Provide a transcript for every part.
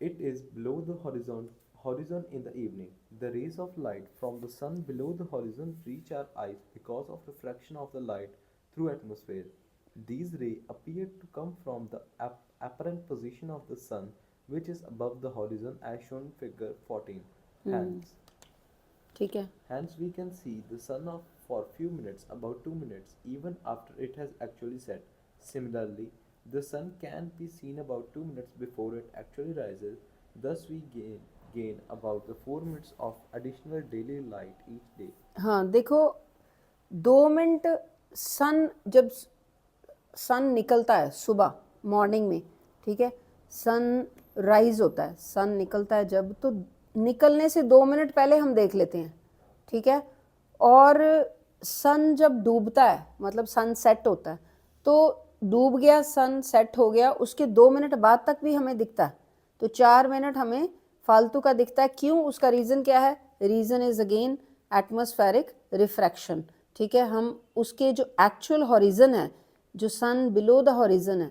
It is below the horizon in the evening. The rays of light from the sun below the horizon reach our eyes because of refraction of the light through atmosphere. These rays appear to come from the apparent position of the sun, which is above the horizon as shown in figure 14. Hence, ठीक है. hence we can see the sun of for few minutes, about 2 minutes, even after it has actually set. Similarly, the sun can be seen about 2 minutes before it actually rises. Thus, we gain about the 4 minutes of additional daily light each day. हाँ देखो, 2 minute सन जब सन निकलता है सुबह morning में, ठीक है, sun rise होता है, सन निकलता है जब, तो निकलने से 2 मिनट पहले हम देख लेते हैं, ठीक है. और सन जब डूबता है, मतलब सन सेट होता है, तो डूब गया, सन सेट हो गया, उसके 2 मिनट बाद तक भी हमें दिखता है. तो 4 मिनट हमें फालतू का दिखता है. क्यों? उसका रीज़न क्या है? Reason is again atmospheric refraction. ठीक है, हम उसके जो एक्चुअल हॉरिजन है, जो सन बिलो द हॉरिजन है,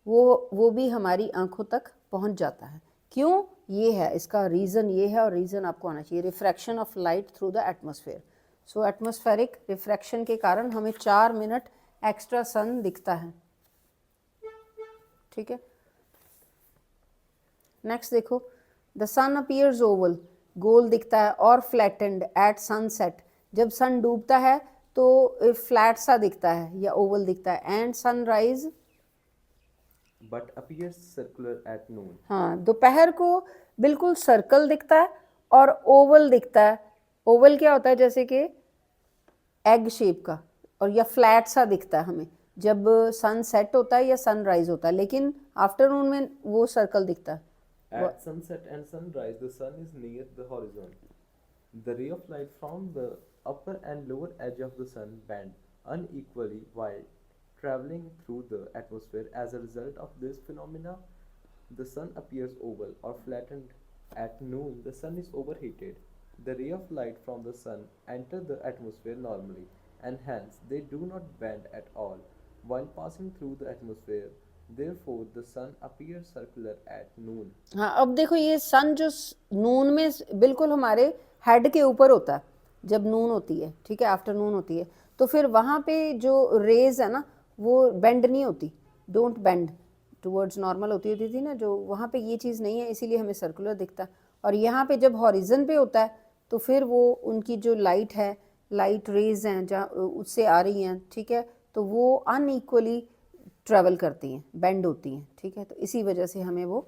वो भी हमारी आंखों तक पहुंच जाता है. क्यों? ये है, इसका रीज़न ये है, और रीज़न आपको आना चाहिए, refraction of light through the atmosphere. So atmospheric refraction के कारण हमें 4 मिनट एक्स्ट्रा सन दिखता है. ठीक है. नेक्स्ट देखो, द सन अपीयर्स ओवल, गोल दिखता है, और फ्लैटेंड एट सनसेट, जब सन डूबता है तो फ्लैट सा दिखता है या ओवल दिखता है. And sunrise But appears circular at noon. हाँ, दोपहर को बिल्कुल सर्कल दिखता है और ओवल दिखता है. ओवल क्या होता है? जैसे कि एग शेप का, और या फ्लैट सा दिखता है हमें जब सन सेट होता है या सनराइज होता है, लेकिन आफ्टरनून में वो सर्कल दिखता है. At sunset and sunrise, the sun is near the horizon. The ray of light from the upper and lower edge of the sun bend unequally while traveling through the atmosphere. As a result of this phenomena, the sun appears oval or flattened. At noon, the sun is overheated. The ray of light from the sun enter the atmosphere normally, and hence they do not bend at all while passing through the atmosphere. Therefore, the sun appears circular at noon. हाँ, अब देखो, ये सन जो नून में बिल्कुल हमारे head के ऊपर होता है जब नून होती है, ठीक है, आफ्टरनून होती है, तो फिर वहाँ पे जो रेज है ना, वो बेंड नहीं होती, डोंट बेंड टुवर्ड्स नॉर्मल होती थी ना, जो वहाँ पे ये चीज़ नहीं है, इसीलिए हमें सर्कुलर दिखता है. और यहाँ पे जब हॉरिजन पे होता है तो फिर वो उनकी जो लाइट है, लाइट रेज हैं जहाँ उससे आ रही हैं, ठीक है, तो वो अनइक्वली ट्रैवल करती हैं, बेंड होती हैं. ठीक है, तो इसी वजह से हमें वो